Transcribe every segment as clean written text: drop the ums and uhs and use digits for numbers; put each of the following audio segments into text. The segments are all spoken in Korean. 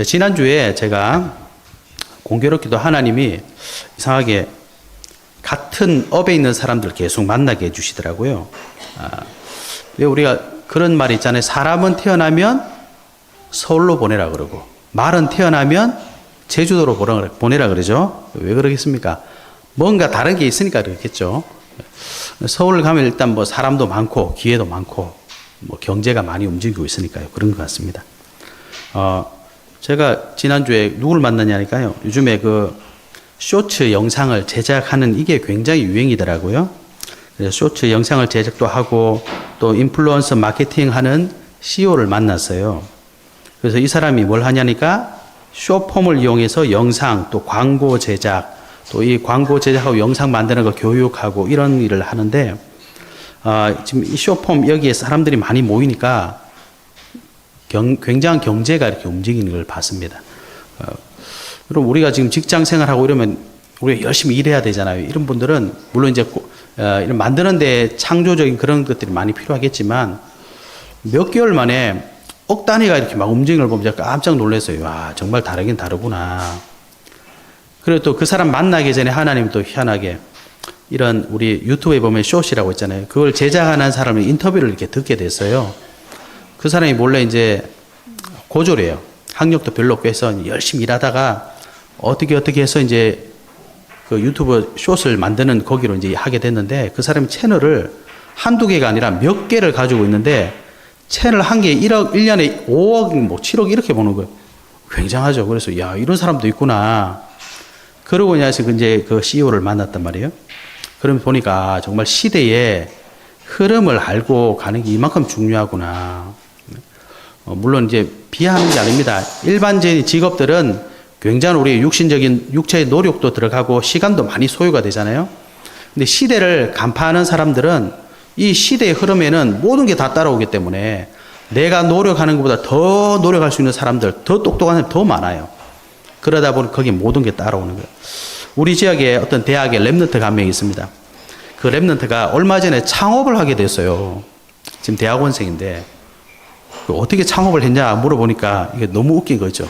지난주에 제가 공교롭게도 하나님이 이상하게 같은 업에 있는 사람들 계속 만나게 해주시더라고요. 왜 우리가 그런 말이 있잖아요. 사람은 태어나면 서울로 보내라 그러고, 말은 태어나면 제주도로 보내라 그러죠. 왜 그러겠습니까? 뭔가 다른 게 있으니까 그렇겠죠. 서울 가면 일단 뭐 사람도 많고, 기회도 많고, 뭐 경제가 많이 움직이고 있으니까요. 그런 것 같습니다. 제가 지난주에 누굴 만났냐니까요. 요즘에 그 쇼츠 영상을 제작하는 이게 굉장히 유행이더라고요. 그래서 쇼츠 영상을 제작도 하고 또 인플루언서 마케팅 하는 CEO를 만났어요. 그래서 이 사람이 뭘 하냐니까 쇼폼을 이용해서 영상 또 광고 제작 또 이 광고 제작하고 영상 만드는 거 교육하고 이런 일을 하는데 지금 이 쇼폼 여기에 사람들이 많이 모이니까 굉장한 경제가 이렇게 움직이는 걸 봤습니다. 그럼 우리가 지금 직장 생활하고 이러면 우리가 열심히 일해야 되잖아요. 이런 분들은 물론 이제 이런 만드는데 창조적인 그런 것들이 많이 필요하겠지만 몇 개월 만에 억 단위가 이렇게 막 움직이는 걸 보면 제가 깜짝 놀랐어요. 와, 정말 다르긴 다르구나. 그리고 또 그 사람 만나기 전에 하나님 또 희한하게 이런 우리 유튜브에 보면 숏이라고 있잖아요. 그걸 제작하는 사람의 인터뷰를 이렇게 듣게 됐어요. 그 사람이 몰래 이제 고졸이에요. 학력도 별로 없고 해서 열심히 일하다가 어떻게 해서 이제 그 유튜브 숏을 만드는 거기로 이제 하게 됐는데 그 사람이 채널을 한두 개가 아니라 몇 개를 가지고 있는데 채널 한 개에 1억, 1년에 5억, 뭐 7억 이렇게 보는 거예요. 굉장하죠. 그래서 야, 이런 사람도 있구나. 그러고 이제 그 CEO를 만났단 말이에요. 그러면 보니까 정말 시대의 흐름을 알고 가는 게 이만큼 중요하구나. 물론 이제 비하하는 게 아닙니다. 일반적인 직업들은 굉장히 우리의 육체의 노력도 들어가고 시간도 많이 소요가 되잖아요. 근데 시대를 간파하는 사람들은 이 시대의 흐름에는 모든 게 다 따라오기 때문에 내가 노력하는 것보다 더 노력할 수 있는 사람들, 더 똑똑한 사람들 더 많아요. 그러다 보니 거기에 모든 게 따라오는 거예요. 우리 지역에 어떤 대학에 랩런트가 한 명 있습니다. 그 랩런트가 얼마 전에 창업을 하게 됐어요. 지금 대학원생인데 어떻게 창업을 했냐 물어보니까 이게 너무 웃긴 거죠.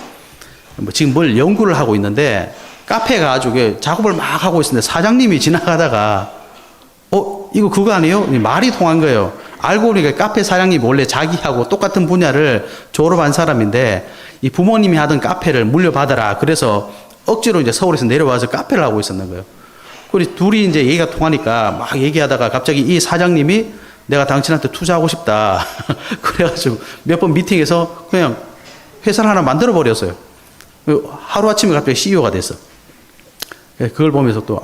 지금 뭘 연구를 하고 있는데 카페 가가지고 작업을 막 하고 있는데 사장님이 지나가다가 이거 그거 아니에요? 말이 통한 거예요. 알고 보니까 카페 사장님이 원래 자기하고 똑같은 분야를 졸업한 사람인데 이 부모님이 하던 카페를 물려받아라. 그래서 억지로 이제 서울에서 내려와서 카페를 하고 있었는 거예요. 그리고 둘이 이제 얘기가 통하니까 막 얘기하다가 갑자기 이 사장님이 내가 당신한테 투자하고 싶다. 그래가지고 몇 번 미팅에서 그냥 회사를 하나 만들어 버렸어요. 하루아침에 갑자기 CEO가 됐어. 그걸 보면서 또,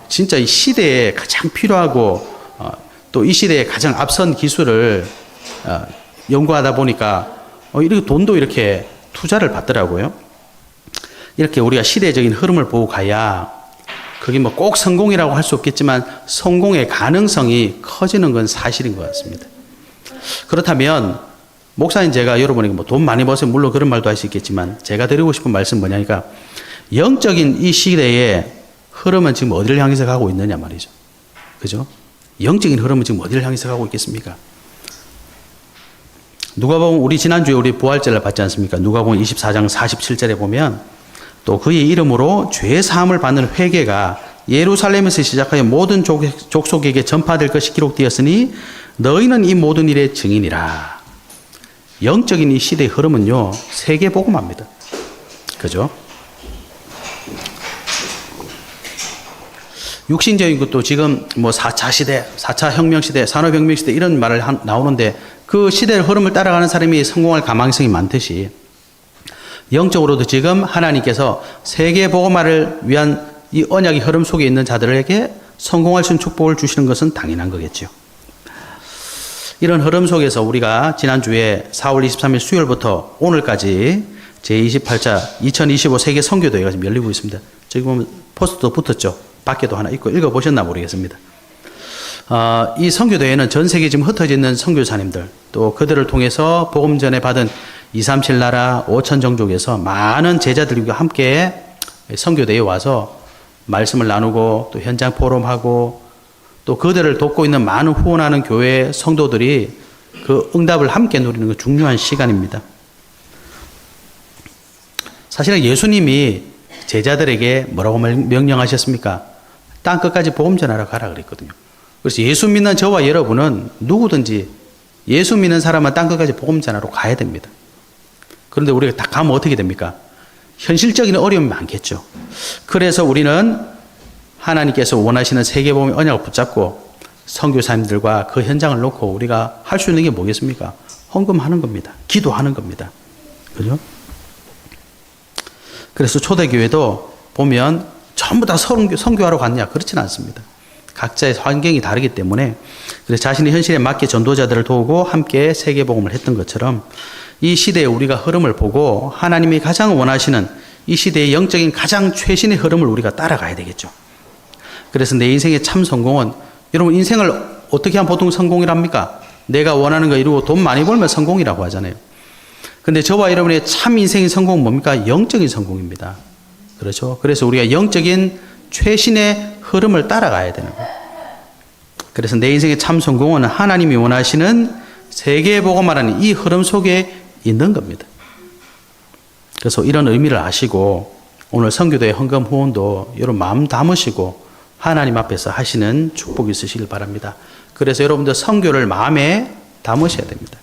진짜 이 시대에 가장 필요하고, 또 이 시대에 가장 앞선 기술을, 연구하다 보니까, 이렇게 돈도 이렇게 투자를 받더라고요. 이렇게 우리가 시대적인 흐름을 보고 가야, 그게 뭐 꼭 성공이라고 할 수 없겠지만, 성공의 가능성이 커지는 건 사실인 것 같습니다. 그렇다면, 목사님 제가 여러분에게 뭐 돈 많이 버세요. 물론 그런 말도 할 수 있겠지만, 제가 드리고 싶은 말씀 뭐냐니까, 영적인 이 시대의 흐름은 지금 어디를 향해서 가고 있느냐 말이죠. 그죠? 영적인 흐름은 지금 어디를 향해서 가고 있겠습니까? 누가복음 우리 지난주에 우리 부활절을 받지 않습니까? 누가복음 24장 47절에 보면 또 그의 이름으로 죄 사함을 받는 회개가 예루살렘에서 시작하여 모든 족속에게 전파될 것이 기록되었으니 너희는 이 모든 일의 증인이라. 영적인 이 시대의 흐름은요, 세계 복음화입니다. 그죠? 육신적인 것도 지금 뭐 4차 시대, 4차 혁명 시대, 산업혁명 시대 이런 말을 나오는데 그 시대의 흐름을 따라가는 사람이 성공할 가망성이 많듯이 영적으로도 지금 하나님께서 세계 복음화를 위한 이 언약의 흐름 속에 있는 자들에게 성공할 수 있는 축복을 주시는 것은 당연한 거겠죠. 이런 흐름 속에서 우리가 지난주에 4월 23일 수요일부터 오늘까지 제28차 2025 세계 선교대회가 지금 열리고 있습니다. 저기 보면 포스터도 붙었죠. 밖에도 하나 있고 읽어보셨나 모르겠습니다. 이 선교대회는 전 세계 지금 흩어져 있는 선교사님들 또 그들을 통해서 복음 전에 받은 237 나라 5천 종족에서 많은 제자들과 함께 선교대회에 와서 말씀을 나누고 또 현장 포럼하고 또 그들을 돕고 있는 많은 후원하는 교회 성도들이 그 응답을 함께 누리는 그 중요한 시간입니다. 사실은 예수님이 제자들에게 뭐라고 명령하셨습니까? 땅 끝까지 복음 전하러 가라 그랬거든요. 그래서 예수 믿는 저와 여러분은 누구든지 예수 믿는 사람은 땅 끝까지 복음 전하러 가야 됩니다. 그런데 우리가 다 가면 어떻게 됩니까? 현실적인 어려움이 많겠죠. 그래서 우리는 하나님께서 원하시는 세계복음의 언약을 붙잡고 선교사님들과 그 현장을 놓고 우리가 할 수 있는 게 뭐겠습니까? 헌금하는 겁니다. 기도하는 겁니다. 그죠? 그래서 초대교회도 보면 전부 다 선교하러 갔냐? 그렇지는 않습니다. 각자의 환경이 다르기 때문에 그래서 자신의 현실에 맞게 전도자들을 도우고 함께 세계복음을 했던 것처럼 이 시대의 우리가 흐름을 보고 하나님이 가장 원하시는 이 시대의 영적인 가장 최신의 흐름을 우리가 따라가야 되겠죠. 그래서 내 인생의 참 성공은 여러분 인생을 어떻게 하면 보통 성공이랍니까? 내가 원하는 거 이루고 돈 많이 벌면 성공이라고 하잖아요. 근데 저와 여러분의 참 인생의 성공은 뭡니까? 영적인 성공입니다. 그렇죠? 그래서 우리가 영적인 최신의 흐름을 따라가야 되는 거예요. 그래서 내 인생의 참 성공은 하나님이 원하시는 세계복음화라는 이 흐름 속에 있는 겁니다. 그래서 이런 의미를 아시고 오늘 선교도의 헌금 후원도 여러분 마음 담으시고 하나님 앞에서 하시는 축복이 있으시길 바랍니다. 그래서 여러분들 선교를 마음에 담으셔야 됩니다.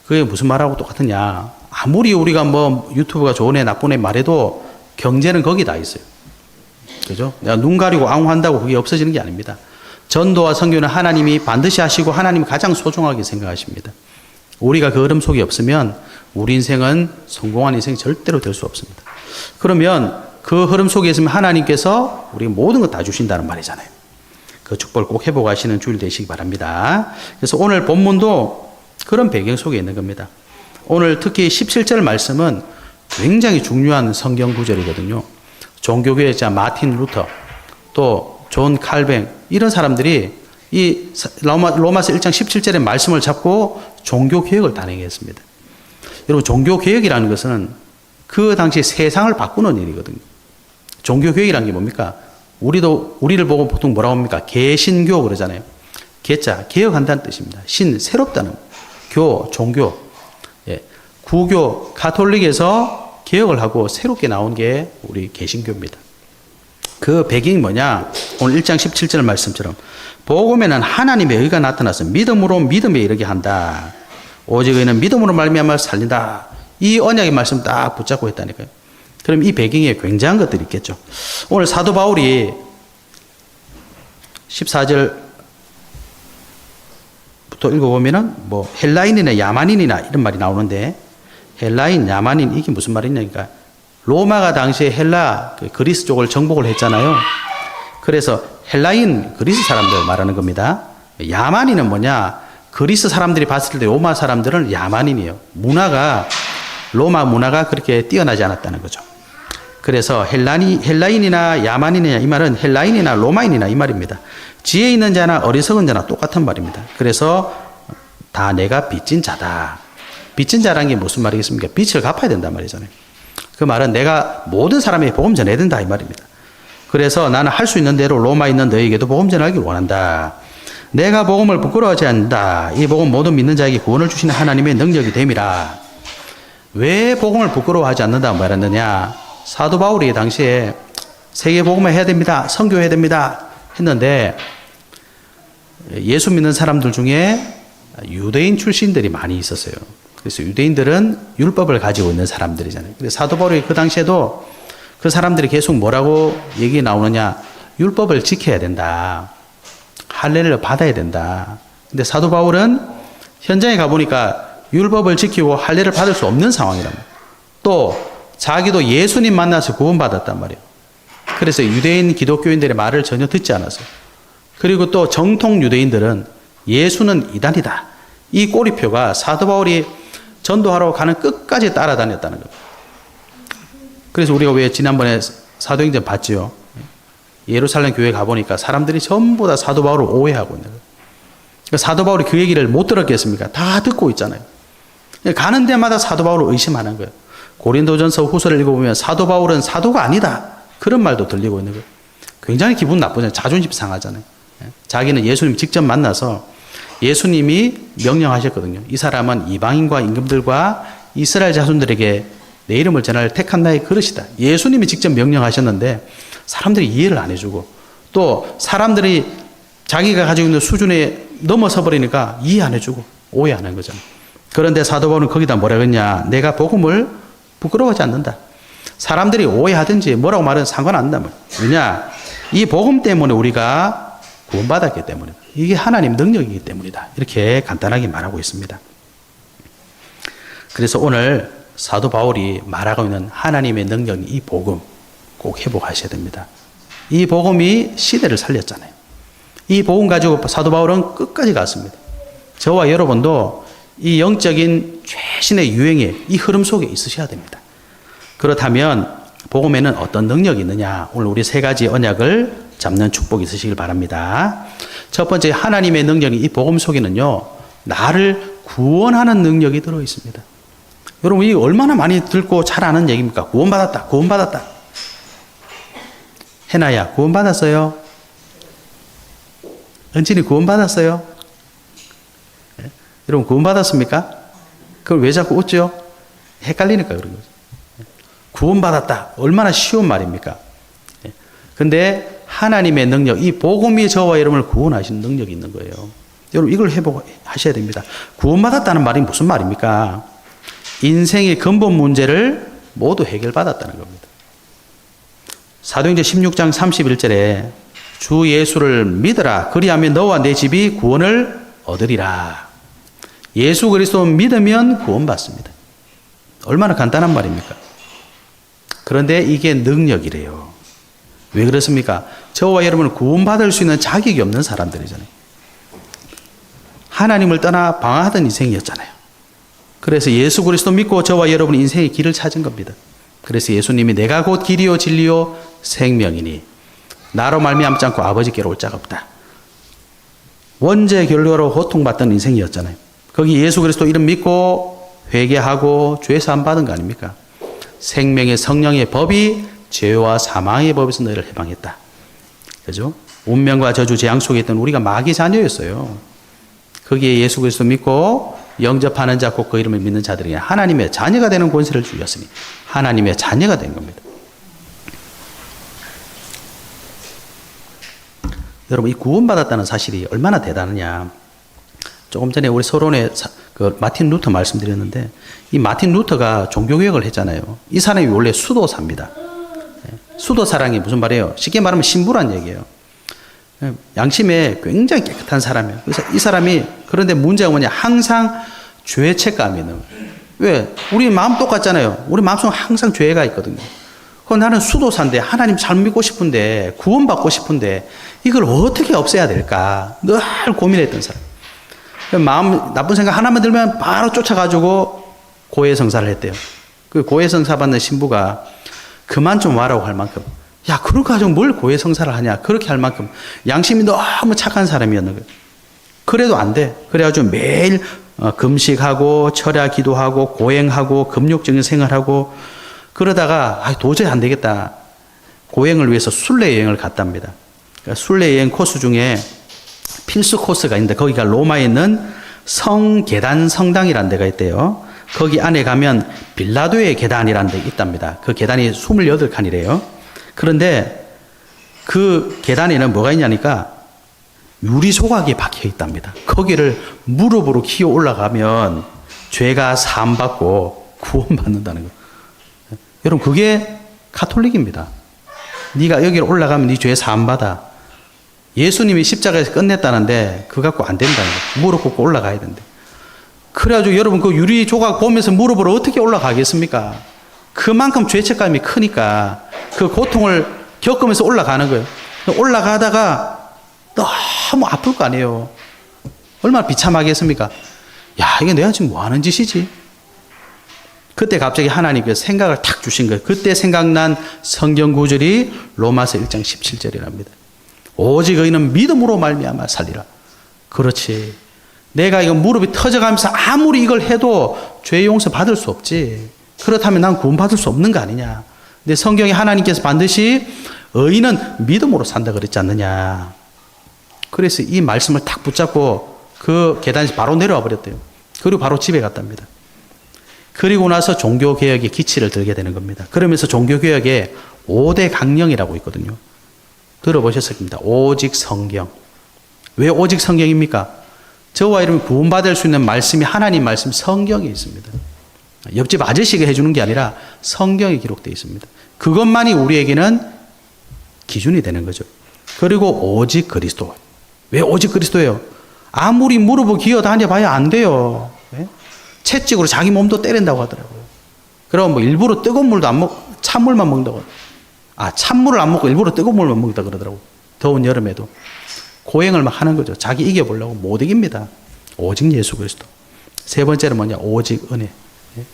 그게 무슨 말하고 똑같으냐? 아무리 우리가 뭐 유튜브가 좋은 애 나쁜 애 말해도 경제는 거기 다 있어요. 그죠? 내가 눈 가리고 앙호한다고 그게 없어지는 게 아닙니다. 전도와 선교는 하나님이 반드시 하시고 하나님이 가장 소중하게 생각하십니다. 우리가 그 흐름 속에 없으면 우리 인생은 성공한 인생이 절대로 될 수 없습니다. 그러면 그 흐름 속에 있으면 하나님께서 우리 모든 거 다 주신다는 말이잖아요. 그 축복을 꼭 회복하시는 주일 되시기 바랍니다. 그래서 오늘 본문도 그런 배경 속에 있는 겁니다. 오늘 특히 17절 말씀은 굉장히 중요한 성경 구절이거든요. 종교개혁자 마틴 루터, 또 존 칼뱅 이런 사람들이 이 로마서 1장 17절의 말씀을 잡고 종교개혁을 단행했습니다. 여러분 종교개혁이라는 것은 그 당시 세상을 바꾸는 일이거든요. 종교개혁이라는 게 뭡니까? 우리를 보고 보통 뭐라고 합니까? 개신교 그러잖아요. 개자, 개혁한다는 뜻입니다. 신, 새롭다는 교, 종교. 예. 구교, 가톨릭에서 개혁을 하고 새롭게 나온 게 우리 개신교입니다. 그 배경이 뭐냐? 오늘 1장 17절 말씀처럼 복음에는 하나님의 의가 나타나서 믿음으로 믿음에 이르게 한다. 오직 의는 믿음으로 말미암아 살린다. 이 언약의 말씀 딱 붙잡고 했다니까요. 그럼 이 배경에 굉장한 것들이 있겠죠. 오늘 사도 바울이 14절부터 읽어보면은 뭐 헬라인이나 야만인이나 이런 말이 나오는데 헬라인, 야만인 이게 무슨 말이냐니까 로마가 당시에 헬라 그리스 쪽을 정복을 했잖아요. 그래서 헬라인 그리스 사람들 말하는 겁니다. 야만인은 뭐냐? 그리스 사람들이 봤을 때 로마 사람들은 야만인이에요. 문화가 로마 문화가 그렇게 뛰어나지 않았다는 거죠. 그래서 헬라인이나 야만인이나 이 말은 헬라인이나 로마인이나 이 말입니다. 지혜 있는 자나 어리석은 자나 똑같은 말입니다. 그래서 다 내가 빚진 자다. 빚진 자라는 게 무슨 말이겠습니까? 빚을 갚아야 된단 말이잖아요. 그 말은 내가 모든 사람에게 복음 전해야 된다 이 말입니다. 그래서 나는 할 수 있는 대로 로마에 있는 너에게도 복음 전하기를 원한다. 내가 복음을 부끄러워하지 않는다. 이 복음 모든 믿는 자에게 구원을 주시는 하나님의 능력이 됨이라. 왜 복음을 부끄러워하지 않는다 말했느냐? 사도 바울이 당시에 세계 복음을 해야 됩니다. 선교해야 됩니다. 했는데 예수 믿는 사람들 중에 유대인 출신들이 많이 있었어요. 그래서 유대인들은 율법을 가지고 있는 사람들이잖아요. 그래서 사도 바울이 그 당시에도 그 사람들이 계속 뭐라고 얘기 나오느냐? 율법을 지켜야 된다. 할례를 받아야 된다. 근데 사도 바울은 현장에 가보니까 율법을 지키고 할례를 받을 수 없는 상황이랍니다. 또 자기도 예수님 만나서 구원받았단 말이에요. 그래서 유대인 기독교인들의 말을 전혀 듣지 않았어요. 그리고 또 정통 유대인들은 예수는 이단이다. 이 꼬리표가 사도 바울이 전도하러 가는 끝까지 따라다녔다는 겁니다. 그래서 우리가 왜 지난번에 사도행전 봤지요? 예루살렘 교회 가보니까 사람들이 전부 다 사도 바울을 오해하고 있는 거예요. 그러니까 사도 바울이 그 얘기를 못 들었겠습니까? 다 듣고 있잖아요. 가는 데마다 사도 바울을 의심하는 거예요. 고린도전서 후서를 읽어보면 사도 바울은 사도가 아니다. 그런 말도 들리고 있는 거예요. 굉장히 기분 나쁘잖아요. 자존심 상하잖아요. 자기는 예수님 직접 만나서 예수님이 명령하셨거든요. 이 사람은 이방인과 임금들과 이스라엘 자손들에게 내 이름을 전할 택한 나의 그릇이다. 예수님이 직접 명령하셨는데 사람들이 이해를 안 해주고 또 사람들이 자기가 가지고 있는 수준에 넘어서 버리니까 이해 안 해주고 오해하는 거잖아요. 그런데 사도 바울은 거기다 뭐라 그랬냐? 내가 복음을 부끄러워하지 않는다. 사람들이 오해하든지 뭐라고 말하든 상관 안 난다. 왜냐? 이 복음 때문에 우리가 구원받았기 때문이다. 이게 하나님 능력이기 때문이다. 이렇게 간단하게 말하고 있습니다. 그래서 오늘 사도 바울이 말하고 있는 하나님의 능력이 이 복음 꼭 회복하셔야 됩니다. 이 복음이 시대를 살렸잖아요. 이 복음 가지고 사도 바울은 끝까지 갔습니다. 저와 여러분도 이 영적인 최신의 유행의 이 흐름 속에 있으셔야 됩니다. 그렇다면 복음에는 어떤 능력이 있느냐? 오늘 우리 세 가지 언약을 잡는 축복이 있으시길 바랍니다. 첫 번째, 하나님의 능력이 이 복음 속에는요, 나를 구원하는 능력이 들어 있습니다. 여러분, 이 얼마나 많이 듣고 잘 아는 얘기입니까? 구원받았다, 구원받았다. 해나야, 구원받았어요? 은진이 구원받았어요? 네? 여러분, 구원받았습니까? 그걸 왜 자꾸 웃죠? 헷갈리니까 그런 거죠. 구원받았다. 얼마나 쉬운 말입니까? 근데 하나님의 능력, 이 복음이 저와 여러분을 구원하시는 능력이 있는 거예요. 여러분, 이걸 회복하셔야 됩니다. 구원받았다는 말이 무슨 말입니까? 인생의 근본 문제를 모두 해결받았다는 겁니다. 사도행전 16장 31절에 주 예수를 믿으라. 그리하면 너와 내 집이 구원을 얻으리라. 예수 그리스도 믿으면 구원받습니다. 얼마나 간단한 말입니까? 그런데 이게 능력이래요. 왜 그렇습니까? 저와 여러분은 구원받을 수 있는 자격이 없는 사람들이잖아요. 하나님을 떠나 방황하던 인생이었잖아요. 그래서 예수 그리스도 믿고 저와 여러분 인생의 길을 찾은 겁니다. 그래서 예수님이 내가 곧 길이요 진리요 생명이니 나로 말미암지 않고 아버지께로 올 자가 없다. 원죄 결과로 고통받던 인생이었잖아요. 거기 예수 그리스도 이름 믿고 회개하고 죄 사함 받은 거 아닙니까? 생명의 성령의 법이 죄와 사망의 법에서 너희를 해방했다. 그죠? 운명과 저주 재앙 속에 있던 우리가 마귀 자녀였어요. 거기에 예수 그리스도 믿고 영접하는 자 곧 그 이름을 믿는 자들이 하나님의 자녀가 되는 권세를 주셨으니 하나님의 자녀가 된 겁니다. 여러분, 이 구원받았다는 사실이 얼마나 대단하냐. 조금 전에 우리 서론에 그 마틴 루터 말씀드렸는데 이 마틴 루터가 종교개혁을 했잖아요. 이 사람이 원래 수도사입니다. 수도사랑이 무슨 말이에요? 쉽게 말하면 신부란 얘기예요. 양심에 굉장히 깨끗한 사람이에요. 그래서 이 사람이 그런데 문제가 뭐냐? 항상 죄책감이 있는 거예요. 왜? 우리 마음 똑같잖아요. 우리 마음속에 항상 죄가 있거든요. 그럼 나는 수도사인데 하나님 잘 믿고 싶은데 구원받고 싶은데 이걸 어떻게 없애야 될까? 늘 고민했던 사람. 마음 나쁜 생각 하나만 들면 바로 쫓아가지고 고해성사를 했대요. 그 고해성사 받는 신부가 그만 좀 와라고 할 만큼, 야, 그렇게 가지고 뭘 고해성사를 하냐, 그렇게 할 만큼 양심이 너무 착한 사람이었는 거예요. 그래도 안 돼. 그래가지고 매일 금식하고 철야 기도하고 고행하고 금욕적인 생활하고 그러다가 도저히 안 되겠다. 고행을 위해서 순례 여행을 갔답니다. 그러니까 순례 여행 코스 중에 필수 코스가 있는데 거기가 로마에 있는 성계단 성당이라는 데가 있대요. 거기 안에 가면 빌라도의 계단이라는 데 있답니다. 그 계단이 28칸이래요. 그런데 그 계단에는 뭐가 있냐니까 유리 조각이 박혀 있답니다. 거기를 무릎으로 기어 올라가면 죄가 사함받고 구원받는다는 거예요. 여러분, 그게 카톨릭입니다. 네가 여기로 올라가면 네 죄 사함받아. 예수님이 십자가에서 끝냈다는데 그거 갖고 안 된다는 거예요. 무릎 꿇고 올라가야 된대. 그래가지고 여러분 그 유리 조각 보면서 무릎으로 어떻게 올라가겠습니까? 그만큼 죄책감이 크니까 그 고통을 겪으면서 올라가는 거예요. 올라가다가 너무 아플 거 아니에요. 얼마나 비참하겠습니까? 야, 이게 내가 지금 뭐 하는 짓이지? 그때 갑자기 하나님께서 생각을 탁 주신 거예요. 그때 생각난 성경 구절이 로마서 1장 17절이랍니다. 오직 의인은 믿음으로 말미암아 살리라. 그렇지. 내가 이거 무릎이 터져가면서 아무리 이걸 해도 죄 용서 받을 수 없지. 그렇다면 난 구원받을 수 없는 거 아니냐. 근데 성경에 하나님께서 반드시 의인은 믿음으로 산다 그랬지 않느냐. 그래서 이 말씀을 탁 붙잡고 그 계단에서 바로 내려와 버렸대요. 그리고 바로 집에 갔답니다. 그리고 나서 종교개혁의 기치를 들게 되는 겁니다. 그러면서 종교개혁에 5대 강령이라고 있거든요. 들어보셨을 겁니다. 오직 성경. 왜 오직 성경입니까? 저와 여러분이 구원받을 수 있는 말씀이 하나님 말씀 성경에 있습니다. 옆집 아저씨가 해주는 게 아니라 성경에 기록되어 있습니다. 그것만이 우리에게는 기준이 되는 거죠. 그리고 오직 그리스도. 왜 오직 그리스도예요? 아무리 무릎을 기어 다녀봐야 안 돼요. 네? 채찍으로 자기 몸도 때린다고 하더라고요. 그럼 뭐 일부러 뜨거운 물도 안 먹고 찬물만 먹는다고. 찬물을 안 먹고 일부러 뜨거운 물만 먹다 그러더라고요. 더운 여름에도. 고행을 막 하는 거죠. 자기 이겨보려고 못 이깁니다. 오직 예수 그리스도. 세 번째는 뭐냐? 오직 은혜. 네?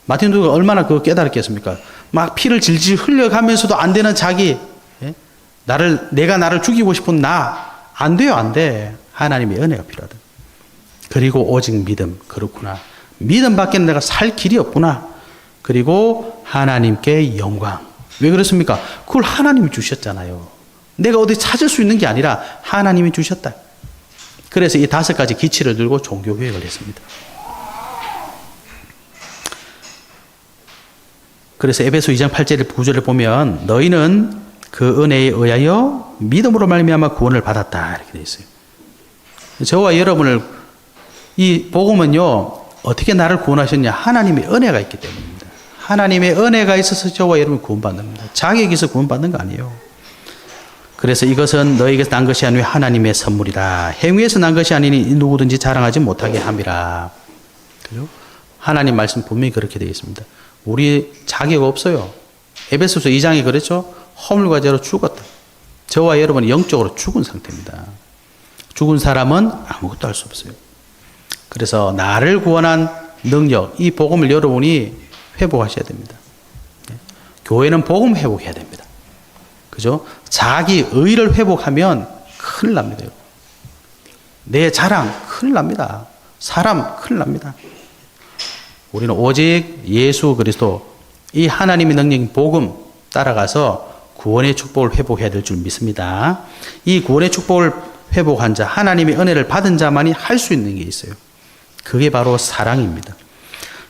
마틴 루터가 얼마나 그거 깨달았겠습니까? 막 피를 질질 흘려가면서도 안 되는 자기. 예? 내가 나를 죽이고 싶은 안 돼요, 안 돼. 하나님의 은혜가 필요하다. 그리고 오직 믿음. 그렇구나. 믿음 밖에는 내가 살 길이 없구나. 그리고 하나님께 영광. 왜 그렇습니까? 그걸 하나님이 주셨잖아요. 내가 어디 찾을 수 있는 게 아니라 하나님이 주셨다. 그래서 이 5가지 기치를 들고 종교개혁을 했습니다. 그래서 에베소 2장 8절 9절을 보면 너희는 그 은혜에 의하여 믿음으로 말미암아 구원을 받았다 이렇게 되어 있어요. 저와 여러분을 이 복음은요 어떻게 나를 구원하셨냐? 하나님의 은혜가 있기 때문입니다. 하나님의 은혜가 있어서 저와 여러분 구원받는 겁니다. 자격에서 구원받는 거 아니에요. 그래서 이것은 너에게서 난 것이 아니라 하나님의 선물이다. 행위에서 난 것이 아니니 누구든지 자랑하지 못하게 함이라. 그죠? 하나님 말씀 분명히 그렇게 되어 있습니다. 우리 자격 없어요. 에베소서 2장에 그랬죠? 허물과 죄로 죽었다. 저와 여러분은 영적으로 죽은 상태입니다. 죽은 사람은 아무것도 할 수 없어요. 그래서 나를 구원한 능력, 이 복음을 여러분이 회복하셔야 됩니다. 교회는 복음 회복해야 됩니다. 그죠? 자기 의를 회복하면 큰일 납니다. 내 자랑 큰일 납니다. 사람 큰일 납니다. 우리는 오직 예수 그리스도 이 하나님의 능력인 복음 따라가서 구원의 축복을 회복해야 될 줄 믿습니다. 이 구원의 축복을 회복한 자, 하나님의 은혜를 받은 자만이 할 수 있는 게 있어요. 그게 바로 사랑입니다.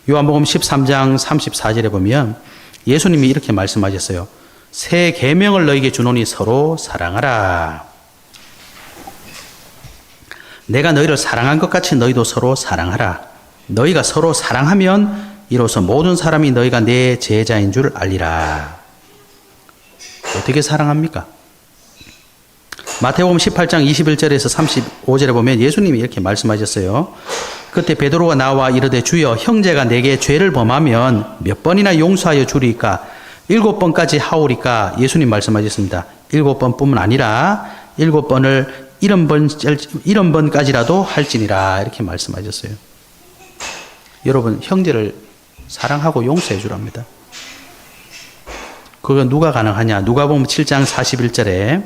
요한복음 13장 34절에 보면 예수님이 이렇게 말씀하셨어요. 새 계명을 너에게 주노니 서로 사랑하라. 내가 너희를 사랑한 것 같이 너희도 서로 사랑하라. 너희가 서로 사랑하면 이로써 모든 사람이 너희가 내 제자인 줄 알리라. 어떻게 사랑합니까? 마태복음 18장 21절에서 35절에 보면 예수님이 이렇게 말씀하셨어요. 그때 베드로가 나와 이르되 주여 형제가 내게 죄를 범하면 몇 번이나 용서하여 주리까? 7번까지 하오리까? 예수님 말씀하셨습니다. 7번뿐만 아니라 7번을 70번까지라도 할지니라 이렇게 말씀하셨어요. 여러분 형제를 사랑하고 용서해 주랍니다. 그건 누가 가능하냐? 누가복음 7장 41절에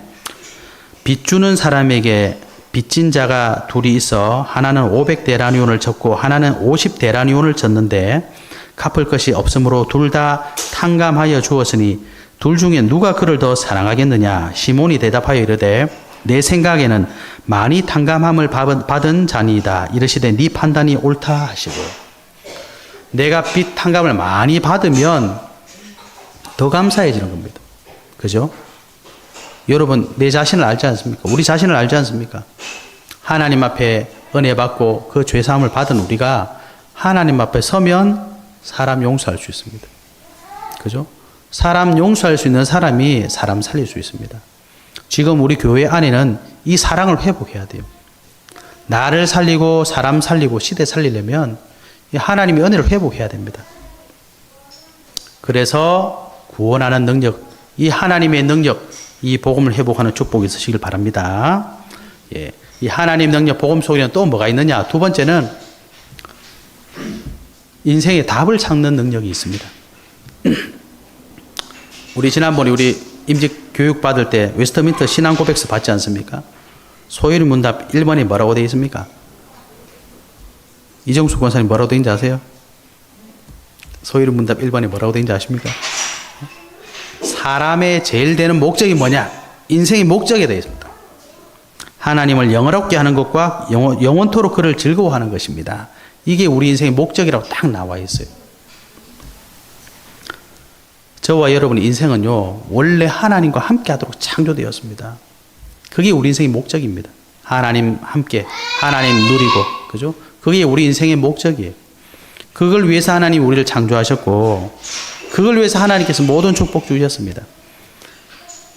빚주는 사람에게 빚진 자가 둘이 있어 하나는 500데나리온을 졌고 하나는 50데나리온을 졌는데 갚을 것이 없으므로 둘 다 탕감하여 주었으니 둘 중에 누가 그를 더 사랑하겠느냐? 시몬이 대답하여 이르되 내 생각에는 많이 탕감함을 받은 자니이다. 이르시되 네 판단이 옳다 하시고 내가 빚 탕감을 많이 받으면 더 감사해지는 겁니다. 그죠? 여러분 내 자신을 알지 않습니까? 우리 자신을 알지 않습니까? 하나님 앞에 은혜 받고 그 죄사함을 받은 우리가 하나님 앞에 서면 사람 용서할 수 있습니다. 그죠? 사람 용서할 수 있는 사람이 사람 살릴 수 있습니다. 지금 우리 교회 안에는 이 사랑을 회복해야 돼요. 나를 살리고 사람 살리고 시대 살리려면 하나님의 은혜를 회복해야 됩니다. 그래서 구원하는 능력, 이 하나님의 능력, 이 복음을 회복하는 축복이 있으시길 바랍니다. 예, 이 하나님 능력 복음 속에는 또 뭐가 있느냐? 두 번째는 인생의 답을 찾는 능력이 있습니다. 우리 지난번에 우리 임직 교육 받을 때 웨스트민스터 신앙 고백서 받지 않습니까? 소요리 문답 1번에 뭐라고 되어 있습니까? 이정수 권사님 뭐라고 되어 있는지 아세요? 소요리 문답 1번에 뭐라고 되어 있는지 아십니까? 사람의 제일 되는 목적이 뭐냐? 인생의 목적에 되어 있습니다. 하나님을 영화롭게 하는 것과 영원토록 그를 즐거워하는 것입니다. 이게 우리 인생의 목적이라고 딱 나와 있어요. 저와 여러분의 인생은요, 원래 하나님과 함께 하도록 창조되었습니다. 그게 우리 인생의 목적입니다. 하나님 함께, 하나님 누리고, 그죠? 그게 우리 인생의 목적이에요. 그걸 위해서 하나님 우리를 창조하셨고, 그걸 위해서 하나님께서 모든 축복 주셨습니다.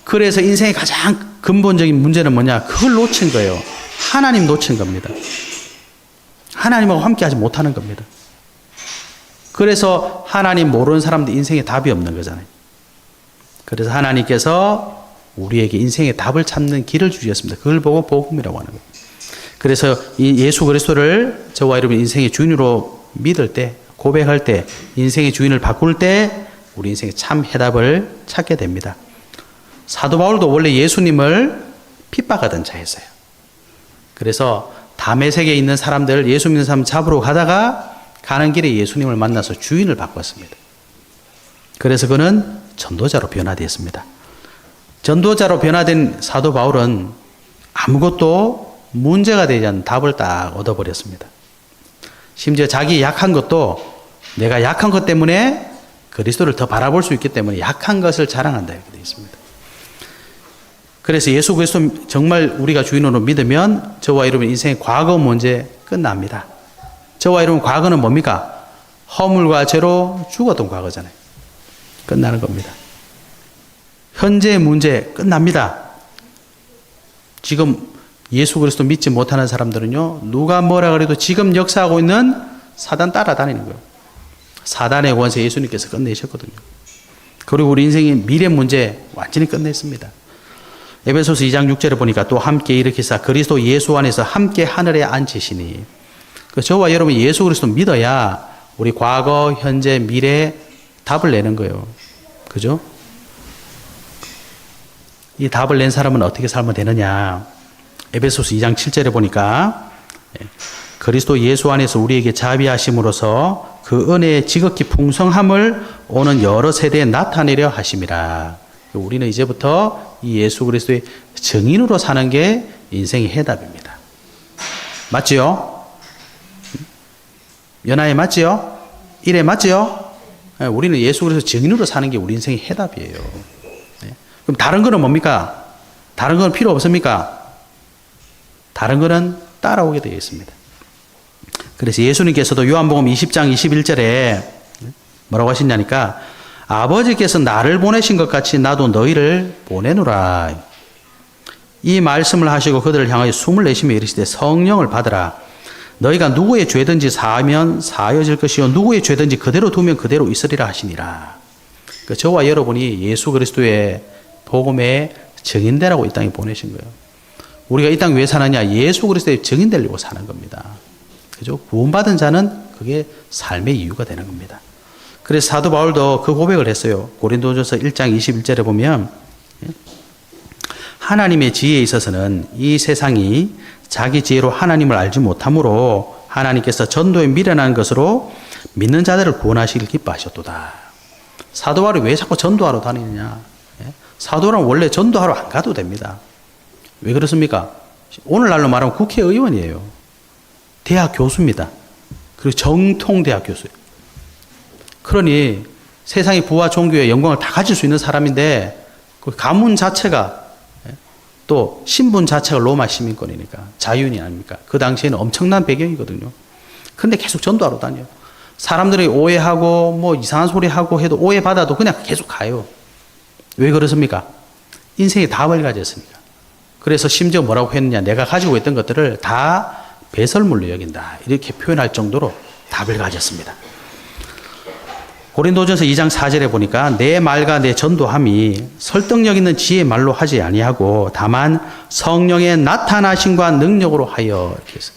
그래서 인생의 가장 근본적인 문제는 뭐냐? 그걸 놓친 거예요. 하나님 놓친 겁니다. 하나님하고 함께 하지 못하는 겁니다. 그래서 하나님 모르는 사람들 인생에 답이 없는 거잖아요. 그래서 하나님께서 우리에게 인생의 답을 찾는 길을 주셨습니다. 그걸 보고 복음이라고 하는 거예요. 그래서 이 예수 그리스도를 저와 여러분 인생의 주인으로 믿을 때, 고백할 때, 인생의 주인을 바꿀 때 우리 인생의 참 해답을 찾게 됩니다. 사도 바울도 원래 예수님을 핍박하던 자였어요. 그래서 다메섹에 있는 사람들, 예수 믿는 사람 잡으러 가다가 가는 길에 예수님을 만나서 주인을 바꿨습니다. 그래서 그는 전도자로 변화되었습니다. 전도자로 변화된 사도 바울은 아무것도 문제가 되지 않는 답을 딱 얻어버렸습니다. 심지어 자기 약한 것도 내가 약한 것 때문에 그리스도를 더 바라볼 수 있기 때문에 약한 것을 자랑한다 이렇게 되어 있습니다. 그래서 예수 그리스도 정말 우리가 주인으로 믿으면 저와 여러분 인생의 과거 문제 끝납니다. 저와 여러분 과거는 뭡니까? 허물과 죄로 죽었던 과거잖아요. 끝나는 겁니다. 현재의 문제 끝납니다. 지금 예수 그리스도 믿지 못하는 사람들은요, 누가 뭐라 그래도 지금 역사하고 있는 사단 따라다니는 거예요. 사단의 권세 예수님께서 끝내셨거든요. 그리고 우리 인생의 미래 문제 완전히 끝냈습니다. 에베소서 2장 6절에 보니까 또 함께 일으키사 그리스도 예수 안에서 함께 하늘에 앉히시니, 저와 여러분 예수 그리스도 믿어야 우리 과거, 현재, 미래 답을 내는 거예요. 그죠? 이 답을 낸 사람은 어떻게 살면 되느냐? 에베소서 2장 7절에 보니까 그리스도 예수 안에서 우리에게 자비하심으로써 그 은혜의 지극히 풍성함을 오는 여러 세대에 나타내려 하심이라. 우리는 이제부터 이 예수 그리스도의 증인으로 사는 게 인생의 해답입니다. 맞지요? 연하에 맞지요? 일에 맞지요? 우리는 예수 그리스도 증인으로 사는 게 우리 인생의 해답이에요. 그럼 다른 거는 뭡니까? 다른 건 필요 없습니까? 다른 거는 따라오게 되어 있습니다. 그래서 예수님께서도 요한복음 20장 21절에 뭐라고 하시냐니까, 아버지께서 나를 보내신 것 같이 나도 너희를 보내노라. 이 말씀을 하시고 그들을 향하여 숨을 내쉬며 이르시되 성령을 받으라. 너희가 누구의 죄든지 사하면 사하여질 것이요 누구의 죄든지 그대로 두면 그대로 있으리라 하시니라. 그러니까 저와 여러분이 예수 그리스도의 복음의 증인되라고 이 땅에 보내신 거예요. 우리가 이 땅 왜 사느냐? 예수 그리스도의 증인되려고 사는 겁니다. 그죠? 구원받은 자는 그게 삶의 이유가 되는 겁니다. 그래서 사도 바울도 그 고백을 했어요. 고린도전서 1장 21절에 보면 하나님의 지혜에 있어서는 이 세상이 자기 지혜로 하나님을 알지 못하므로 하나님께서 전도에 미련한 것으로 믿는 자들을 구원하시길 기뻐하셨도다. 사도 바울이 왜 자꾸 전도하러 다니느냐? 사도는 원래 전도하러 안 가도 됩니다. 왜 그렇습니까? 오늘날로 말하면 국회의원이에요. 대학 교수입니다. 그리고 정통 대학 교수예요. 그러니 세상의 부와 종교의 영광을 다 가질 수 있는 사람인데 그 가문 자체가 또 신분 자체가 로마 시민권이니까 자유인이 아닙니까? 그 당시에는 엄청난 배경이거든요. 그런데 계속 전도하러 다녀요. 사람들이 오해하고 뭐 이상한 소리 하고 해도 오해받아도 그냥 계속 가요. 왜 그렇습니까? 인생의 답을 가졌으니까. 그래서 심지어 뭐라고 했느냐? 내가 가지고 있던 것들을 다 배설물로 여긴다. 이렇게 표현할 정도로 답을 가졌습니다. 고린도전서 2장 4절에 보니까 내 말과 내 전도함이 설득력 있는 지혜의 말로 하지 아니하고 다만 성령의 나타나심과 능력으로 하여 이렇게 했어요.